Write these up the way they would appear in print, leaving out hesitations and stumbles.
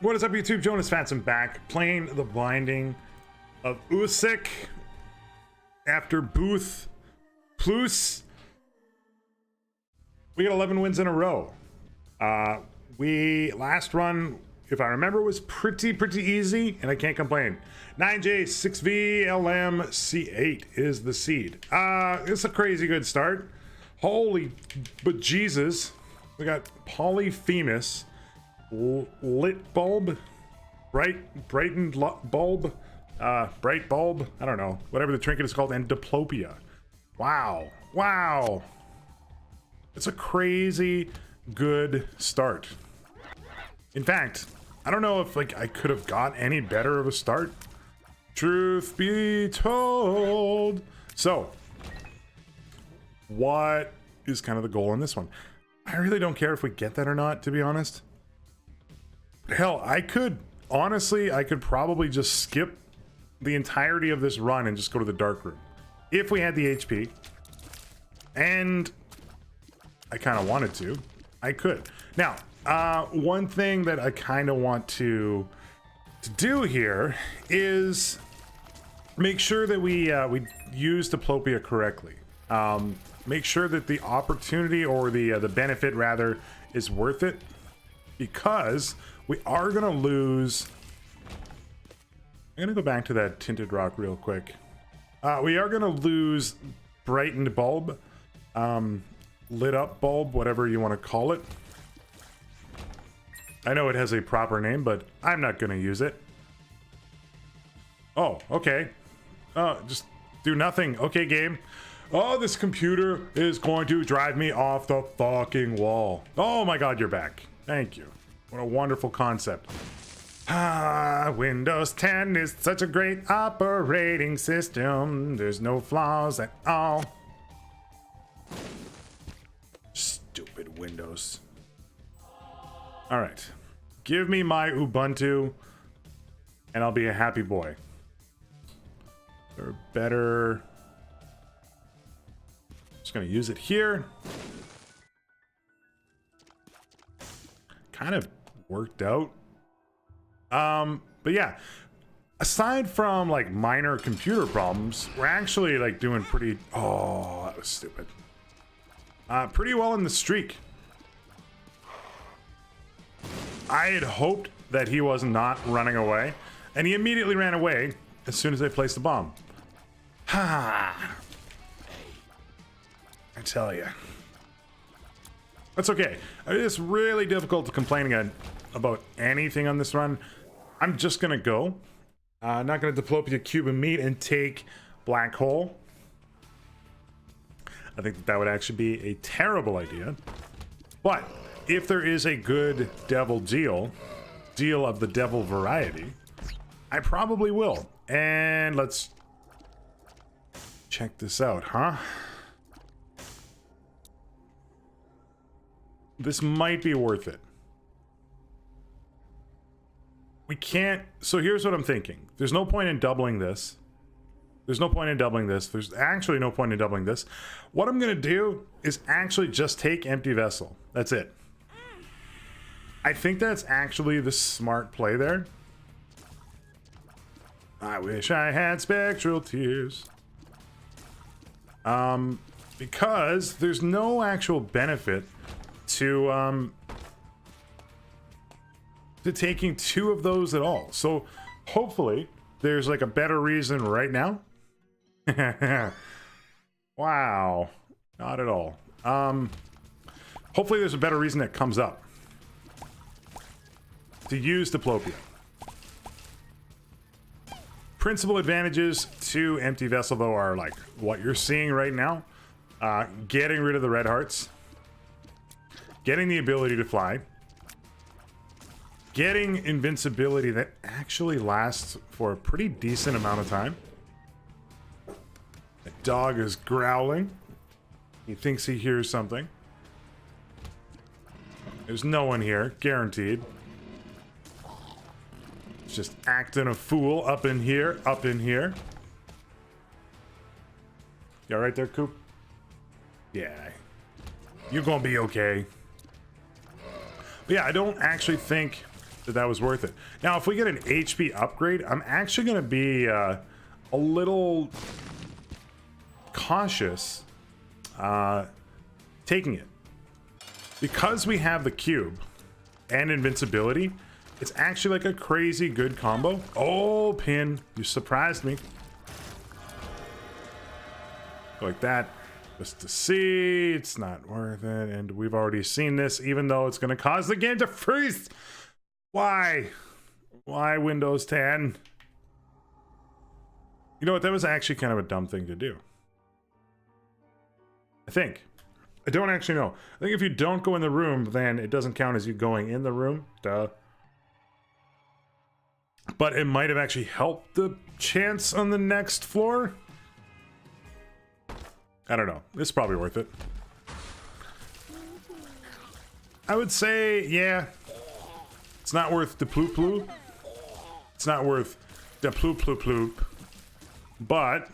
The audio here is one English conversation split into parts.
What is up, YouTube? Jonusfatson back, playing the Binding of Isaac Afterbirth Plus. We got 11 wins in a row. Last run, if I remember, was pretty easy, and I can't complain. 9J, 6V, LM, C8 is the seed. It's a crazy good start. Holy but Jesus. We got Polyphemus, Lit Bulb, Brightened Bulb, Bright Bulb, I don't know, whatever the trinket is called, and Diplopia. Wow. It's a crazy good start. In fact, I don't know if I could have got any better of a start. Truth be told. So, what is kind of the goal in this one? I really don't care if we get that or not, to be honest. Hell, I could probably just skip the entirety of this run and just go to the dark room if we had the HP, and I kind of wanted to. I could. Now, one thing that I kind of want to do here is make sure that we use Diplopia correctly. Make sure that the opportunity, or the benefit rather, is worth it, because we are gonna lose. I'm gonna go back to that tinted rock real quick. We are gonna lose Brightened Bulb, Lit Up Bulb, whatever you want to call it. I know it has a proper name, but I'm not gonna use it. Oh, okay. Just do nothing. Okay, game. Oh, this computer is going to drive me off the fucking wall. Oh my god, you're back. Thank you. What a wonderful concept. Windows 10 is such a great operating system. There's no flaws at all. Stupid Windows. All right. Give me my Ubuntu and I'll be a happy boy. Or better. Just gonna use it here. Kind of worked out. But yeah, aside from minor computer problems, we're actually doing pretty. Oh, that was stupid. Pretty well in the streak. I had hoped that he was not running away, and he immediately ran away as soon as I placed the bomb. Ha! I tell you. That's okay. It's really difficult to complain about anything on this run. I'm just gonna go. Not gonna Diplopia Cube of Meat and take Black Hole. I think that would actually be a terrible idea. But if there is a good devil deal of the devil variety, I probably will. And let's check this out, huh? This might be worth it. We can't. So here's what I'm thinking. There's no point in doubling this. There's no point in doubling this. There's actually no point in doubling this. What I'm going to do is actually just take Empty Vessel. That's it. I think that's actually the smart play there. I wish I had Spectral Tears. Because there's no actual benefit to taking two of those at all. So hopefully there's a better reason right now. Wow, not at all. Hopefully there's a better reason that comes up to use Diplopia. Principal advantages to Empty Vessel, though, are what you're seeing right now. Getting rid of the red hearts, getting the ability to fly, getting invincibility that actually lasts for a pretty decent amount of time. The dog is growling. He thinks he hears something. There's no one here, guaranteed. It's just acting a fool up in here, up in here. You all right there, Coop? Yeah. You're gonna be okay. But yeah, I don't actually think that was worth it. Now, if we get an HP upgrade, I'm actually going to be a little cautious taking it. Because we have the cube and invincibility, it's actually like a crazy good combo. Oh, pin, you surprised me. Like that, just to see, it's not worth it. And we've already seen this, even though it's going to cause the game to freeze. Why? Why Windows 10? You know what? That was actually kind of a dumb thing to do. I think. I don't actually know. I think if you don't go in the room, then it doesn't count as you going in the room. Duh. But it might have actually helped the chance on the next floor. I don't know. It's probably worth it. I would say, yeah. It's not worth the ploop ploop. It's not worth the ploop ploop ploop. But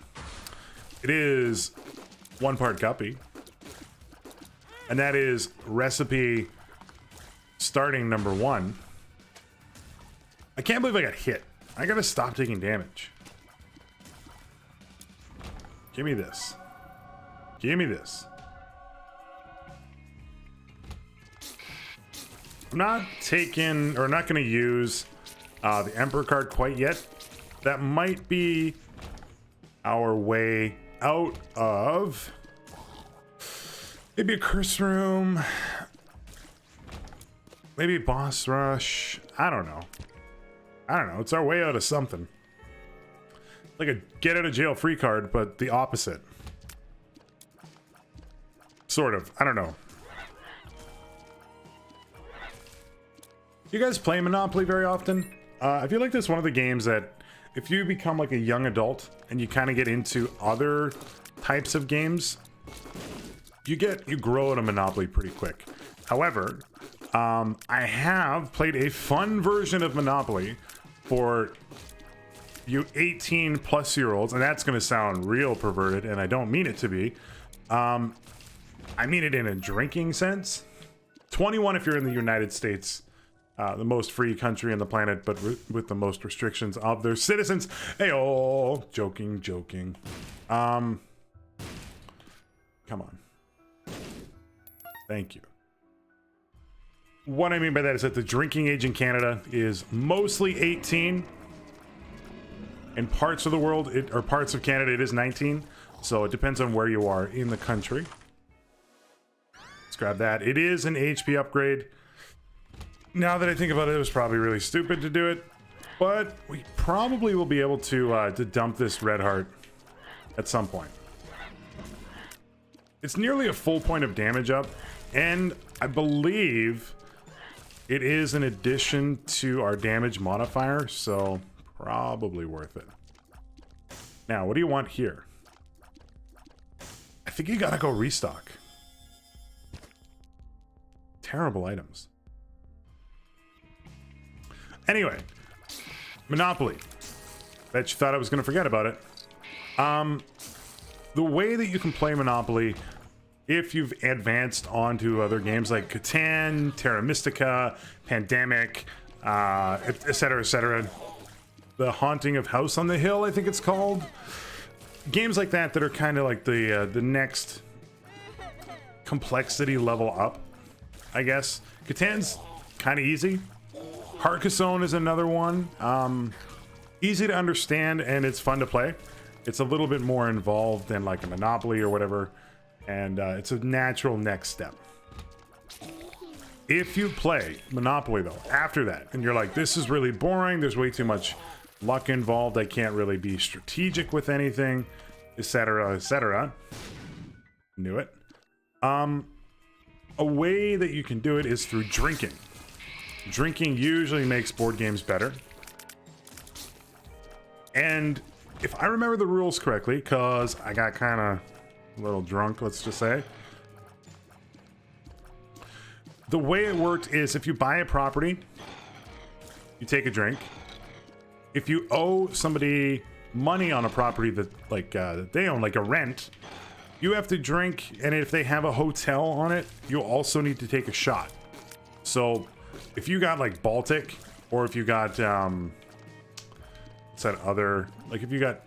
it is 1 part guppy. And that is recipe starting number 1. I can't believe I got hit. I gotta stop taking damage. Give me this. Give me this. I'm not taking, or not gonna use the Emperor card quite yet. That might be our way out of maybe a curse room, maybe boss rush. I don't know. It's our way out of something. Like a get out of jail free card, but the opposite. Sort of. I don't know. You guys play Monopoly very often? I feel like this is one of the games that if you become like a young adult and you kind of get into other types of games, you grow at a Monopoly pretty quick. However, I have played a fun version of Monopoly for you 18 plus year olds, and that's going to sound real perverted, and I don't mean it to be. I mean it in a drinking sense. 21 if you're in the United States, the most free country on the planet, but with the most restrictions of their citizens. Hey, oh, joking. Come on. Thank you. What I mean by that is that the drinking age in Canada is mostly 18. In parts of the world, or parts of Canada, it is 19. So it depends on where you are in the country. Let's grab that. It is an HP upgrade. Now that I think about it, it was probably really stupid to do it. But we probably will be able to dump this red heart at some point. It's nearly a full point of damage up. And I believe it is an addition to our damage modifier, so probably worth it. Now, what do you want here? I think you gotta go restock. Terrible items. Anyway, Monopoly. Bet you thought I was gonna forget about it. The way that you can play Monopoly, if you've advanced onto other games like Catan, Terra Mystica, Pandemic, etc., etc., The Haunting of House on the Hill, I think it's called. Games like that are kind of like the next complexity level up, I guess. Catan's kind of easy. Carcassonne is another one. Easy to understand, and it's fun to play. It's a little bit more involved than like a Monopoly or whatever. And it's a natural next step. If you play Monopoly, though, after that, and you're like, this is really boring, there's way too much luck involved, I can't really be strategic with anything, etc., etc. Knew it. A way that you can do it is through drinking. Drinking usually makes board games better. And if I remember the rules correctly, because I got kind of a little drunk, let's just say. The way it worked is if you buy a property, you take a drink. If you owe somebody money on a property that that they own, like a rent, you have to drink, and if they have a hotel on it, you also need to take a shot. So if you got like Baltic Or if you got, what's that other, like if you got,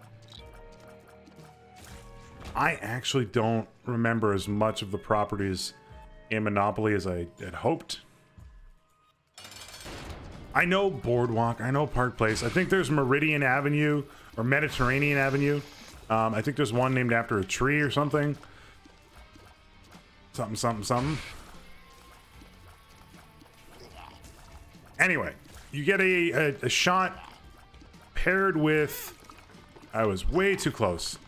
I actually don't remember as much of the properties in Monopoly as I had hoped. I know Boardwalk, I know Park Place. I think there's Meridian Avenue or Mediterranean Avenue. I think there's one named after a tree or something. Something, something, something. Anyway, you get a shot paired with... I was way too close.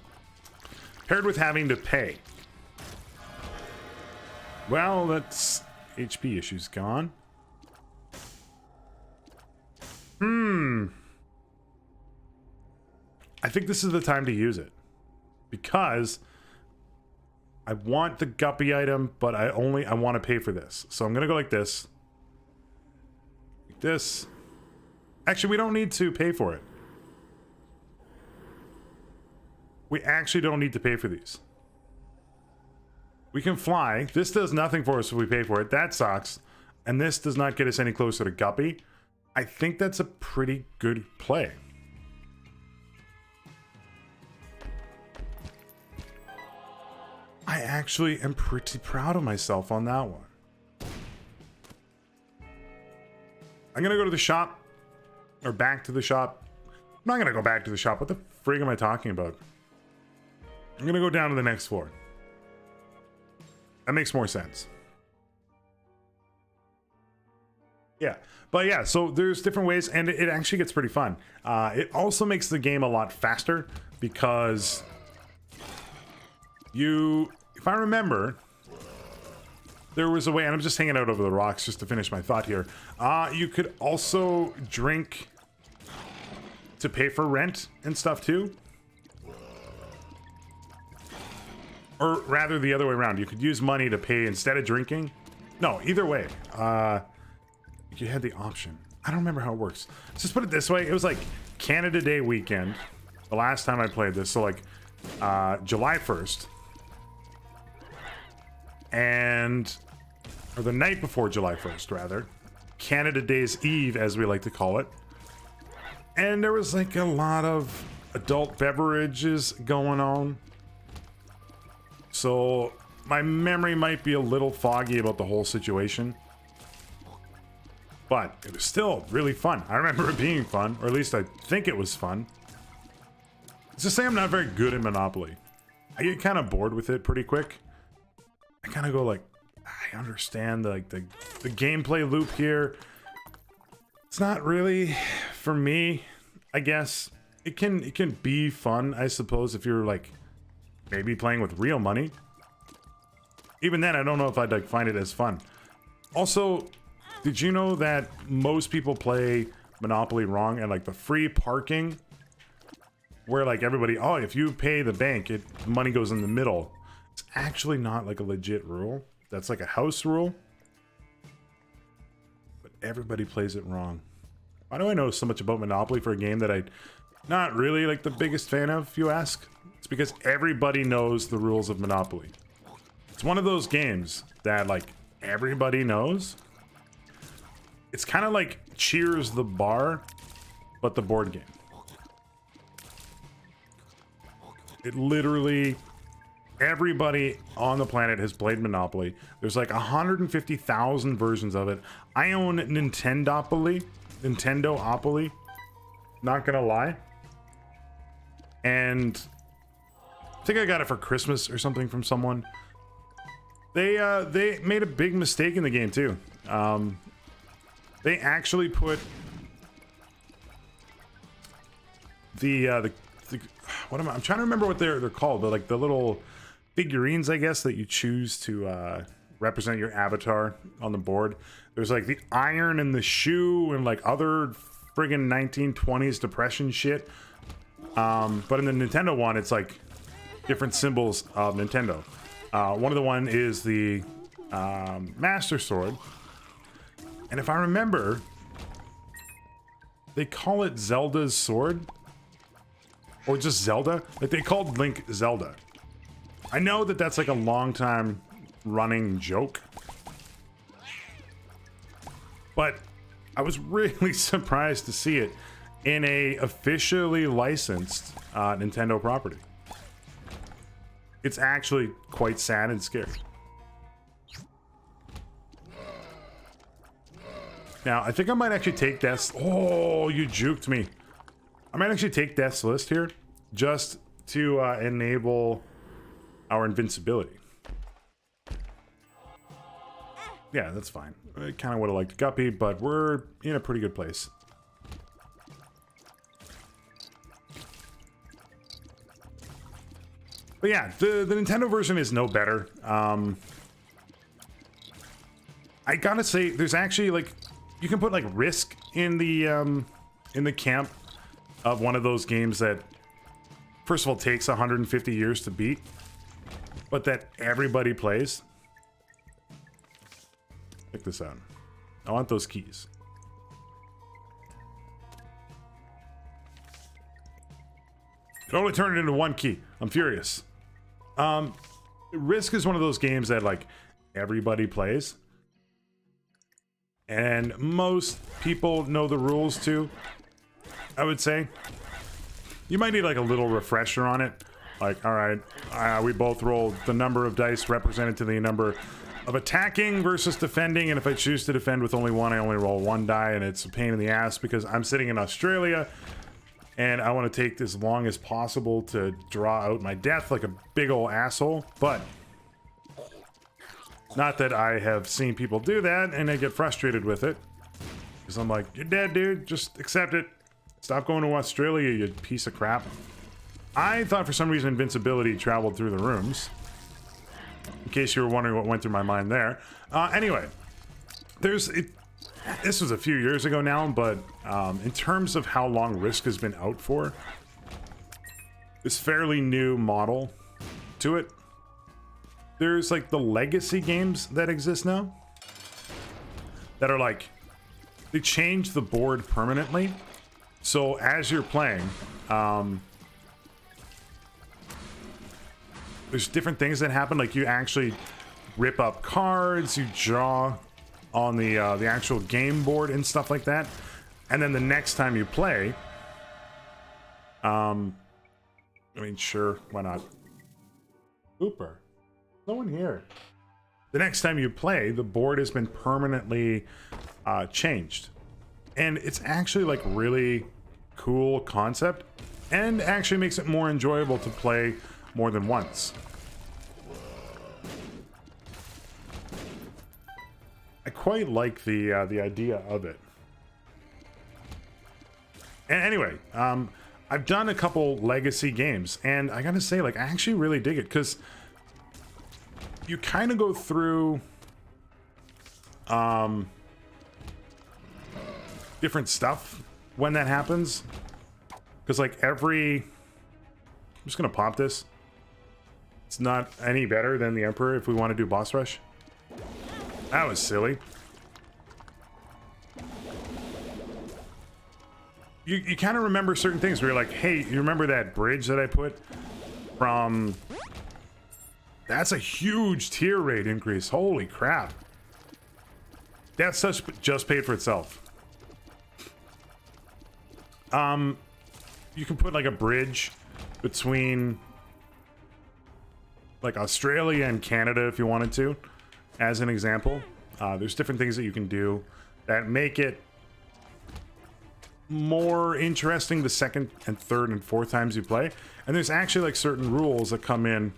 Paired with having to pay. Well, that's... HP issues gone. I think this is the time to use it. Because I want the guppy item, but I want to pay for this. So I'm going to go like this. Like this. Actually, we don't need to pay for it. We actually don't need to pay for these. We can fly. This does nothing for us if we pay for it. That sucks. And this does not get us any closer to guppy. I think that's a pretty good play. I actually am pretty proud of myself on that one. I'm gonna go to the shop. Or back to the shop. I'm not gonna go back to the shop. What the frig am I talking about? I'm gonna go down to the next floor. That makes more sense. Yeah, but yeah, so there's different ways, and it actually gets pretty fun. It also makes the game a lot faster because if I remember, there was a way, and I'm just hanging out over the rocks just to finish my thought here. You could also drink to pay for rent and stuff too. Or rather the other way around. You could use money to pay instead of drinking. No, either way. You had the option. I don't remember how it works. Let's just put it this way. It was like Canada Day weekend. The last time I played this. So like July 1st. Or the night before July 1st, rather. Canada Day's Eve, as we like to call it. And there was like a lot of adult beverages going on. So my memory might be a little foggy about the whole situation. But it was still really fun. I remember it being fun, or at least I think it was fun. Let's just say I'm not very good at Monopoly. I get kind of bored with it pretty quick. I kind of go like, I understand the gameplay loop here. It's not really for me, I guess. It can be fun, I suppose, if you're like maybe playing with real money. Even then, I don't know if I'd like find it as fun. Also, did you know that most people play Monopoly wrong, and like the free parking, where like everybody, oh, if you pay the bank, money goes in the middle. It's actually not like a legit rule. That's like a house rule. But everybody plays it wrong. Why do I know so much about Monopoly for a game that I'm not really like the biggest fan of, if you ask? It's because everybody knows the rules of Monopoly. It's one of those games that like everybody knows. It's kind of like Cheers the bar, but the board game. It literally, everybody on the planet has played Monopoly. There's like 150,000 versions of it. I own Nintendopoly. Not gonna lie. And I think I got it for Christmas or something from someone. They made a big mistake in the game too. They actually put I'm trying to remember what they're called, but like the little figurines, I guess, that you choose to represent your avatar on the board. There's like the iron and the shoe and like other friggin' 1920s depression shit. But in the Nintendo one, it's like different symbols of Nintendo. One of the one is the Master Sword. And if I remember, they call it Zelda's sword. Or just Zelda. Like they called Link Zelda. I know that that's like a long time running joke. But I was really surprised to see it in a officially licensed Nintendo property. It's actually quite sad and scary. Now, I think I might actually take Death's... Oh, you juked me. I might actually take Death's List here just to enable our invincibility. Yeah, that's fine. I kind of would have liked a Guppy, but we're in a pretty good place. But yeah, the Nintendo version is no better. I gotta say, there's actually, like, you can put, like, Risk in the camp of one of those games that, first of all, takes 150 years to beat, but that everybody plays. Check this out. I want those keys. It only turned it into one key. I'm furious. Risk is one of those games that, like, everybody plays. And most people know the rules too, I would say. You might need like a little refresher on it. Like, all right, we both rolled the number of dice represented to the number of attacking versus defending. And if I choose to defend with only one, I only roll one die. And it's a pain in the ass because I'm sitting in Australia and I want to take as long as possible to draw out my death like a big old asshole. But not that I have seen people do that and I get frustrated with it. Because I'm like, you're dead, dude. Just accept it. Stop going to Australia, you piece of crap. I thought for some reason invincibility traveled through the rooms. In case you were wondering what went through my mind there. Anyway, this was a few years ago now, but in terms of how long Risk has been out for, this fairly new model to it. There's like the legacy games that exist now that are like, they change the board permanently. So as you're playing, there's different things that happen. Like you actually rip up cards, you draw on the actual game board and stuff like that. And then the next time you play, I mean, sure, why not? Hooper. No one here. The next time you play, the board has been permanently changed. And it's actually like really cool concept and actually makes it more enjoyable to play more than once. I quite like the idea of it. And anyway, I've done a couple legacy games and I gotta say, like, I actually really dig it because you kind of go through different stuff when that happens. Because like I'm just gonna pop this. It's not any better than the Emperor if we want to do boss rush. That was silly. You kind of remember certain things where you're like, hey, you remember that bridge that I put from... That's a huge tier rate increase. Holy crap. That's just paid for itself. You can put like a bridge between like Australia and Canada if you wanted to, as an example. There's different things that you can do that make it more interesting the second and third and fourth times you play. And there's actually like certain rules that come in.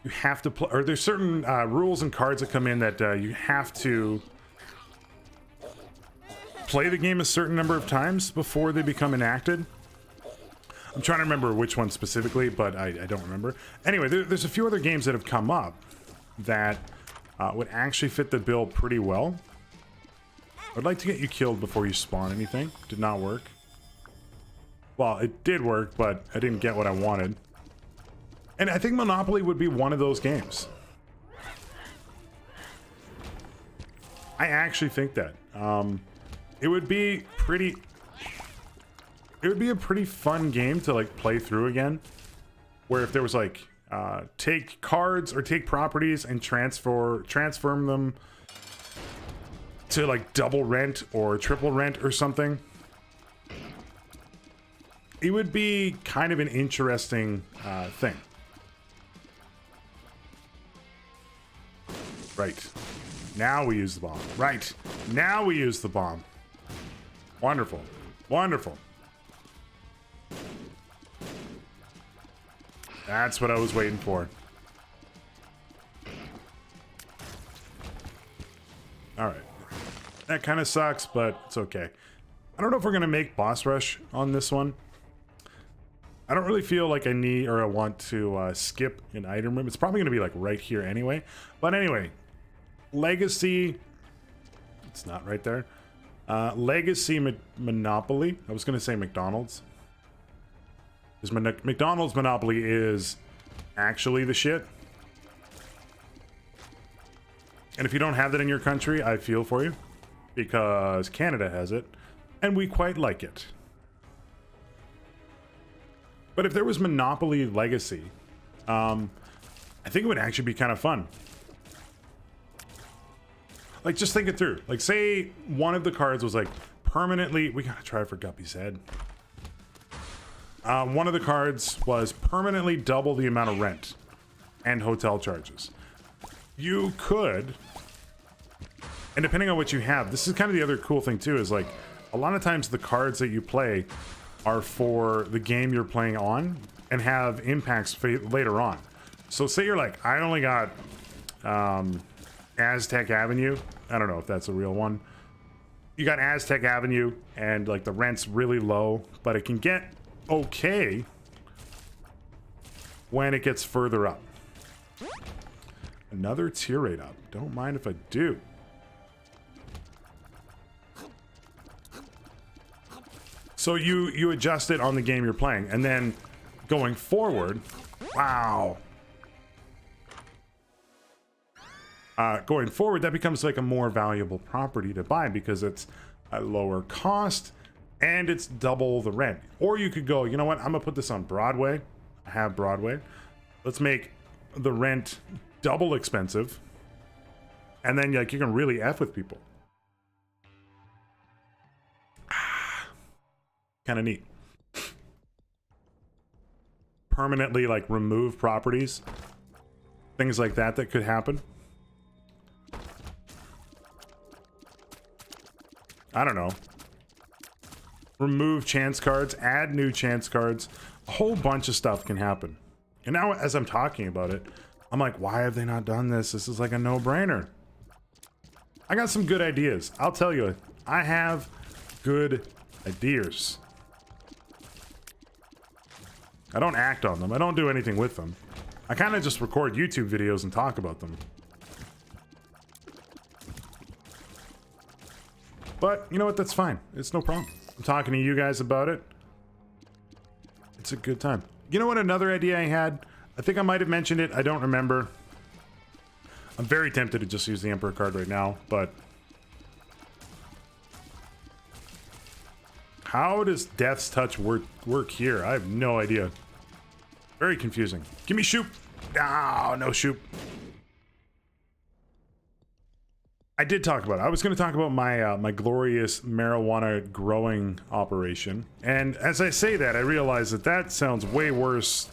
You have to play, or there's certain rules and cards that come in that you have to play the game a certain number of times before they become enacted. I'm trying to remember which one specifically, but I don't remember. Anyway, there's a few other games that have come up that would actually fit the bill pretty well. I'd like to get you killed before you spawn anything. Did not work. Well, it did work, but I didn't get what I wanted. And I think Monopoly would be one of those games. I actually think that. It would be pretty... It would be a pretty fun game to like play through again. Where if there was like, take cards or take properties and transform them to like double rent or triple rent or something. It would be kind of an interesting thing. Right. Now we use the bomb. Right. Now we use the bomb. Wonderful. Wonderful. That's what I was waiting for. Alright. That kind of sucks, but it's okay. I don't know if we're going to make boss rush on this one. I don't really feel like I need or I want to skip an item room. It's probably going to be like right here anyway. But anyway, Legacy. It's not right there. Legacy Monopoly. I was going to say McDonald's. Because McDonald's Monopoly is actually the shit. And if you don't have that in your country, I feel for you. Because Canada has it. And we quite like it. But if there was Monopoly Legacy, I think it would actually be kind of fun. Like, just think it through. Like, say one of the cards was like permanently... We gotta try for Guppy's head. One of the cards was permanently double the amount of rent and hotel charges. You could... And depending on what you have, this is kind of the other cool thing too, is like, a lot of times the cards that you play are for the game you're playing on and have impacts later on. So say you're like, I only got Aztec Avenue. I don't know if that's a real one. You got Aztec Avenue and like the rent's really low, but it can get okay when it gets further up. Another tier rate up. Don't mind if I do. So you adjust it on the game you're playing, and then going forward, wow. Going forward, that becomes like a more valuable property to buy because it's a lower cost and it's double the rent. Or you could go, you know what? I'm gonna put this on Broadway. I have Broadway. Let's make the rent double expensive, and then like you can really F with people. Kind of neat. Permanently like remove properties, things like that could happen. I don't know. Remove chance cards, add new chance cards. A whole bunch of stuff can happen. And now as I'm talking about it, I'm like, why have they not done this? This is like a no-brainer. I got some good ideas. I'll tell you, I have good ideas. I don't act on them. I don't do anything with them. I kind of just record YouTube videos and talk about them. But, you know what? That's fine. It's no problem. I'm talking to you guys about it. It's a good time. You know what? Another idea I had? I think I might have mentioned it. I don't remember. I'm very tempted to just use the Emperor card right now, but... How does Death's Touch work here? I have no idea. Very confusing. Give me Shoop. Oh, no Shoop. I did talk about it. I was going to talk about my my glorious marijuana growing operation. And as I say that, I realize that that sounds way worse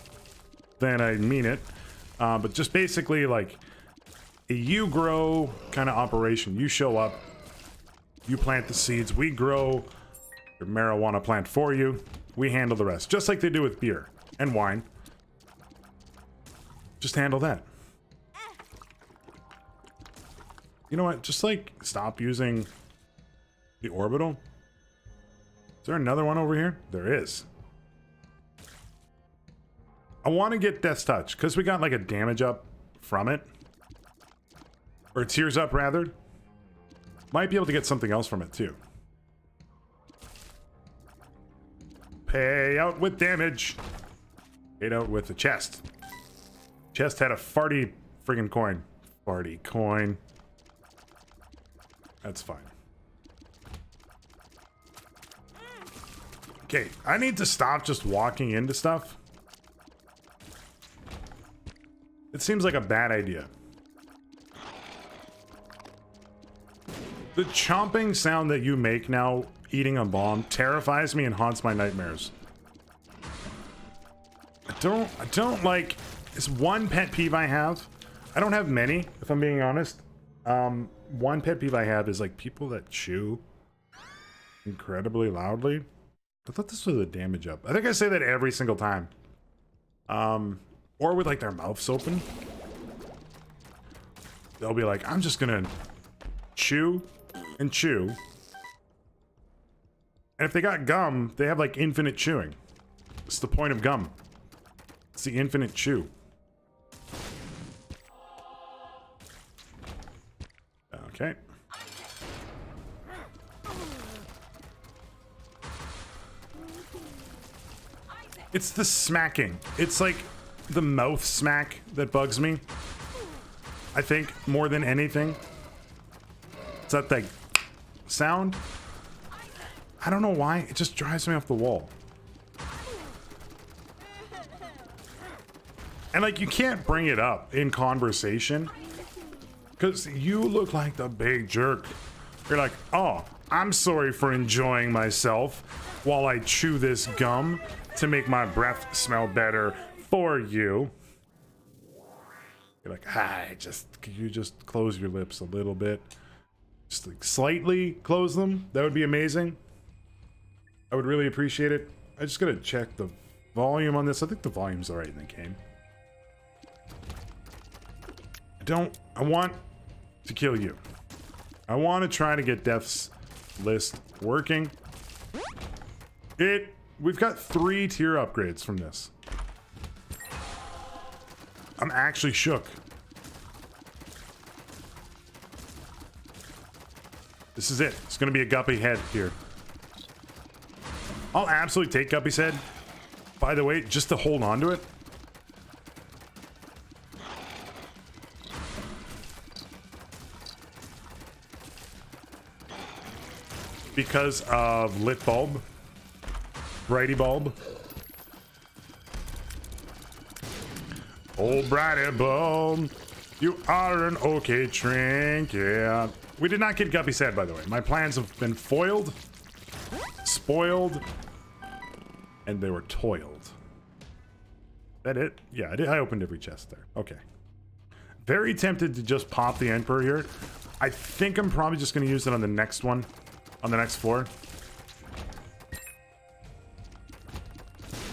than I mean it. But just basically like a you grow kind of operation. You show up, you plant the seeds, we grow your marijuana plant for you, we handle the rest, just like they do with beer and wine. Just handle that. You know what, just like stop using the orbital. Is there another one over here? There is. I want to get Death's Touch because we got like a damage up from it, or tears up rather. Might be able to get something else from it too. Pay out with damage. Paid out with the chest. Chest had a farty friggin' coin. Farty coin. That's fine. Okay, I need to stop just walking into stuff. It seems like a bad idea. The chomping sound that you make now eating a bomb terrifies me and haunts my nightmares. I don't like, it's one pet peeve I have. I don't have many, if I'm being honest. One pet peeve I have is like people that chew incredibly loudly. I thought this was a damage up. I think I say that every single time. Or with like their mouths open. They'll be like, I'm just gonna chew and chew. And if they got gum, they have like infinite chewing. It's the point of gum. It's the infinite chew. Okay. It's the smacking. It's like the mouth smack that bugs me. I think more than anything. It's that like sound. I don't know why. It just drives me off the wall. And like you can't bring it up in conversation because you look like the big jerk. You're like, oh, I'm sorry for enjoying myself while I chew this gum to make my breath smell better for you. You're like, hi, could you just close your lips a little bit? Just like slightly close them. That would be amazing. I would really appreciate it. I just gotta check the volume on this. I think the volume's all right in the game. I want to kill you. I want to try to get Death's List working. We've got 3 tier upgrades from this. I'm actually shook. This is it. It's going to be a Guppy head here. I'll absolutely take Guppy's head. By the way, just to hold on to it. Because of lit bulb. Brighty bulb. Oh, brighty bulb. You are an okay trinket. We did not get Guppy's head, by the way. My plans have been foiled, spoiled, and they were toiled. That it? Yeah, I opened every chest there. Okay. Very tempted to just pop the Emperor here. I think I'm probably just going to use it on the next one. On the next floor.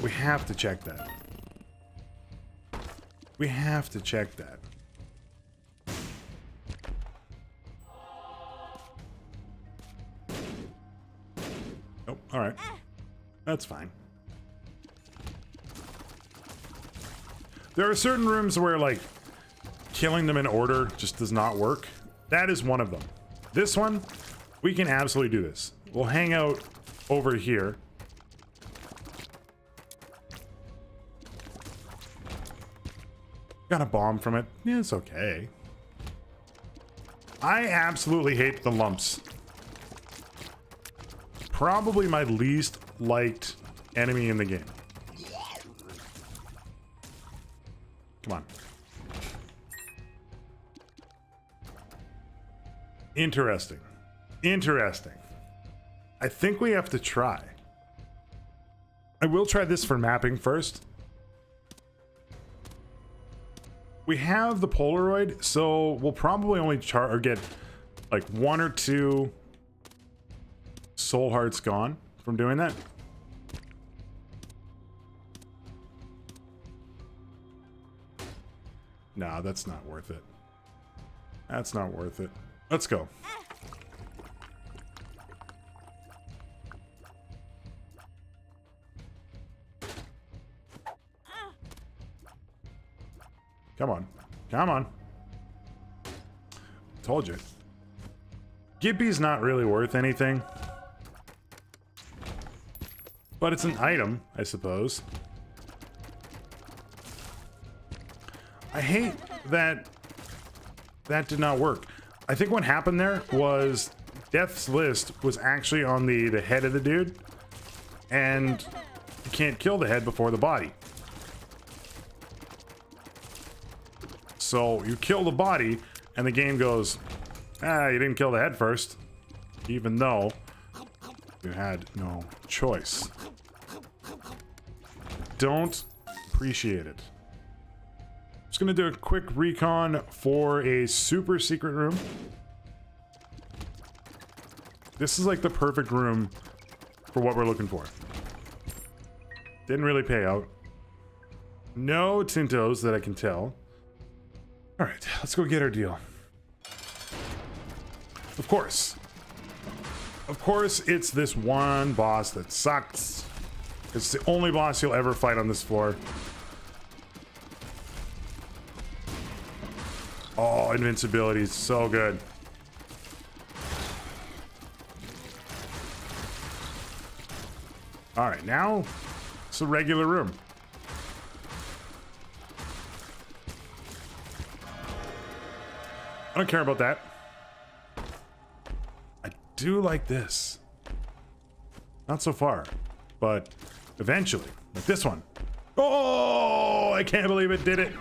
We have to check that. We have to check that. Oh, alright. That's fine. There are certain rooms where, like, killing them in order just does not work. That is one of them. This one, we can absolutely do this. We'll hang out over here. Got a bomb from it. Yeah, it's okay. I absolutely hate the lumps. Probably my least liked enemy in the game. Come on. Interesting. Interesting. I think we have to try. I will try this for mapping first. We have the Polaroid, so we'll probably only get like 1 or 2 soul hearts gone from doing that. Nah, that's not worth it. That's not worth it. Let's go. Come on. Come on. Told you. Gippy's not really worth anything. But it's an item, I suppose. I hate that that did not work. I think what happened there was Death's List was actually on the head of the dude. And you can't kill the head before the body. So you kill the body, and the game goes, ah, you didn't kill the head first. even though you had no choice. Don't appreciate it. Just gonna do a quick recon for a super secret room. This is like the perfect room for what we're looking for. Didn't really pay out. No Tintos that I can tell. All right, let's go get our deal. Of course. Of course, it's this one boss that sucks. It's the only boss you'll ever fight on this floor. Oh, invincibility is so good. All right, now it's a regular room. I don't care about that. I do like this. Not so far, but eventually, like this one. Oh, I can't believe it did it.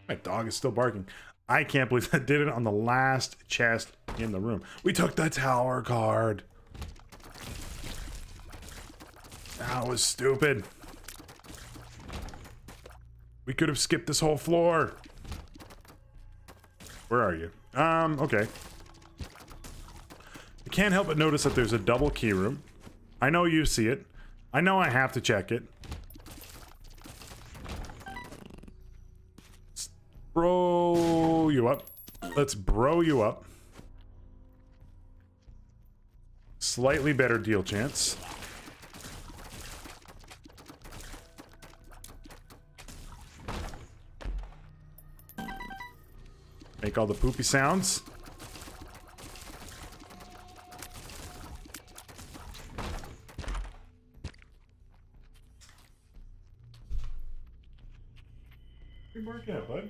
My dog is still barking. I can't believe that did it on the last chest in the room. We took the tower card. That was stupid. We could have skipped this whole floor. Where are you? Okay. I can't help but notice that there's a double key room. I know you see it. I know I have to check it. Let's bro you up. Let's bro you up. Slightly better deal chance. Make all the poopy sounds. What are you working at, bud?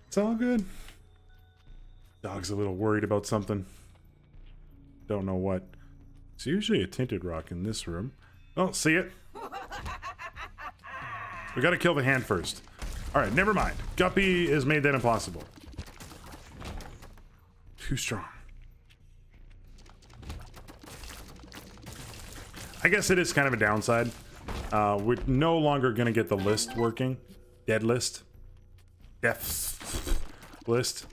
It's all good. Dog's a little worried about something. Don't know what. It's usually a tinted rock in this room. Oh, see it? We gotta kill the hand first. Alright, never mind. Guppy has made that impossible. Too strong. I guess it is kind of a downside. We're no longer gonna get the list working. Dead list. Death list.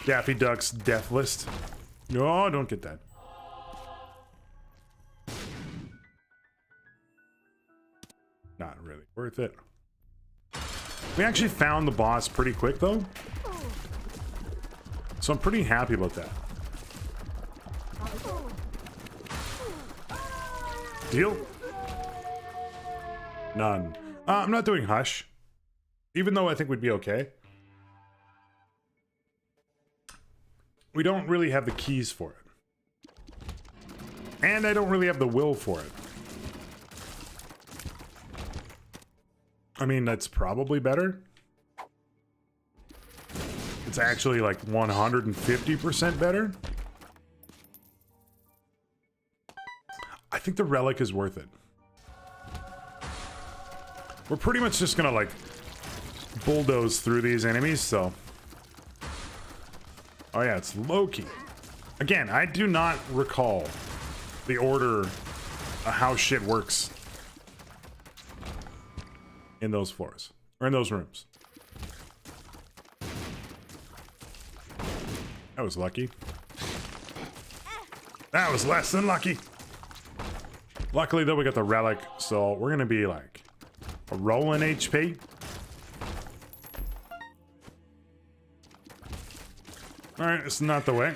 Daffy Duck's death list. No, don't get that. Not really worth it. We actually found the boss pretty quick though. So I'm pretty happy about that. Deal? None. I'm not doing Hush. Even though I think we'd be okay. We don't really have the keys for it. And I don't really have the will for it. I mean, that's probably better. It's actually like 150% better. I think the relic is worth it. We're pretty much just gonna like bulldoze through these enemies, so. Oh yeah, it's Loki. Again, I do not recall the order of how shit works in those floors, or in those rooms. That was lucky. That was less than lucky. Luckily though, we got the relic, so we're gonna be like a rolling HP. Alright, it's not the way.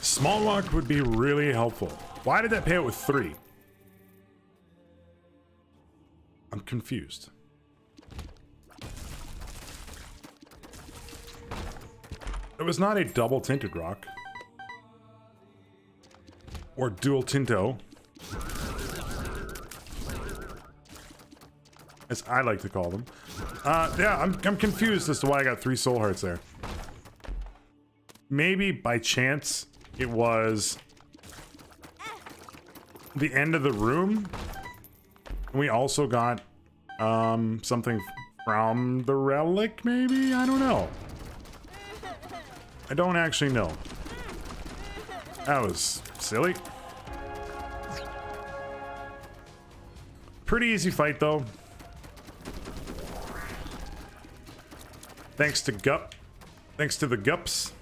Small luck would be really helpful. Why did that pay out with 3? I'm confused. It was not a double tinted rock. Or dual tinto. As I like to call them. Yeah, I'm confused as to why I got 3 soul hearts there. Maybe by chance it was the end of the room We also got something from the relic, maybe? I don't know. I don't actually know. That was silly. Pretty easy fight, though. Thanks to the gups.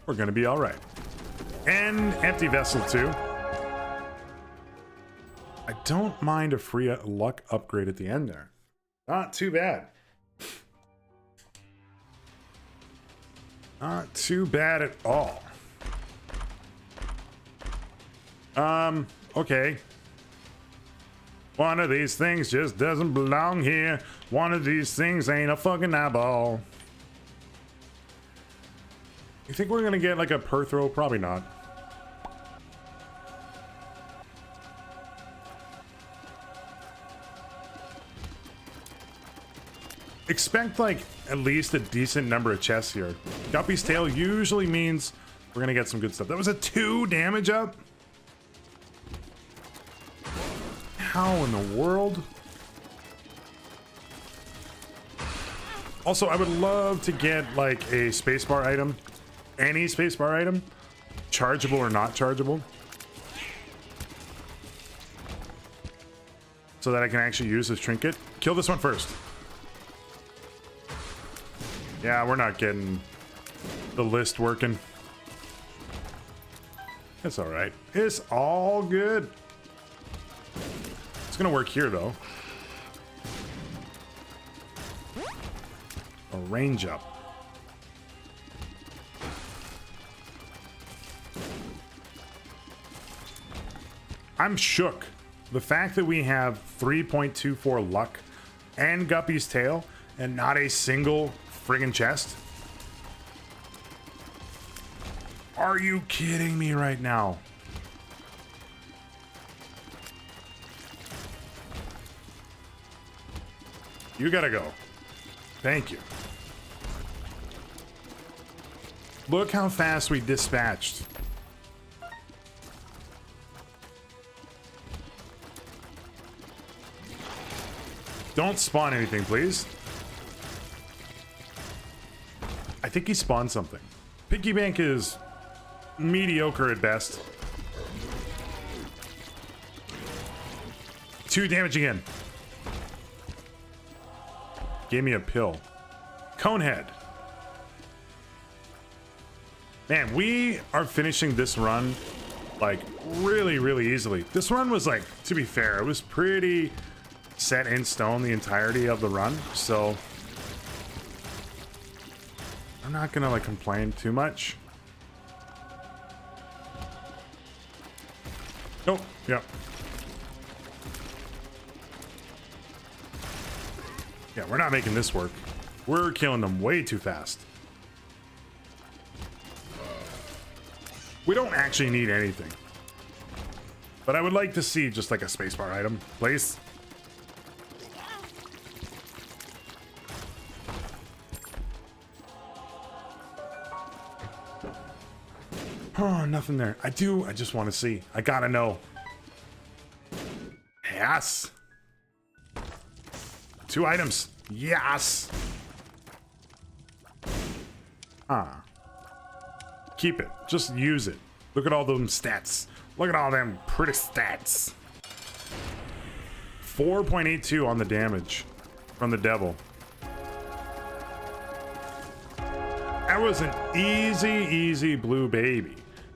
We're gonna be all right. And empty vessel, too. I don't mind a free luck upgrade at the end there. Not too bad. Not too bad at all. Okay. One of these things just doesn't belong here. One of these things ain't a fucking eyeball. You think we're gonna get like a per throw? Probably not. Expect like at least a decent number of chests here. Guppy's tail usually means we're gonna get some good stuff. That was a 2 damage up. How in the world? Also, I would love to get like a spacebar item. Any spacebar item. Chargeable or not chargeable. So that I can actually use this trinket. Kill this one first. Yeah, we're not getting the list working. It's all right. It's all good. It's gonna work here though. A range up. I'm shook. The fact that we have 3.24 luck and Guppy's tail and not a single friggin' chest. Are you kidding me right now? You gotta go. Thank you. Look how fast we dispatched. Don't spawn anything, please. I think he spawned something. Piggy bank is mediocre at best. 2 damage again. Gave me a pill. Conehead. Man, we are finishing this run like really, really easily. This run was like, to be fair, it was pretty set in stone the entirety of the run, so I'm not gonna like complain too much. Nope. Yep. Yeah, we're not making this work. We're killing them way too fast. We don't actually need anything. But I would like to see just like a spacebar item, please. Oh, nothing there. I just want to see. I gotta know. Yes. 2 items. Yes. Ah. Keep it. Just use it. Look at all them stats. Look at all them pretty stats. 4.82 on the damage from the devil. That was an easy blue baby.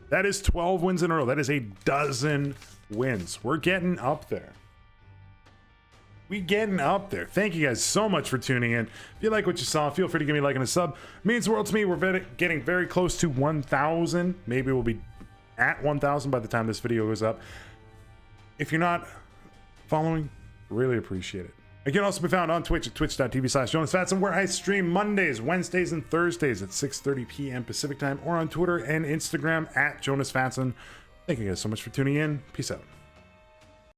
That is 12 wins in a row. That is a dozen wins. We're getting up there. We getting up there. Thank you guys so much for tuning in. If you like what you saw, feel free to give me a like and a sub. It means the world to me. We're getting very close to 1,000. Maybe we'll be at 1,000 by the time this video goes up. If you're not following, really appreciate it. I can also be found on Twitch at twitch.tv/Jonusfatson, where I stream Mondays, Wednesdays, and Thursdays at 6:30 p.m. Pacific time, or on Twitter and Instagram at Jonusfatson. Thank you guys so much for tuning in. Peace out.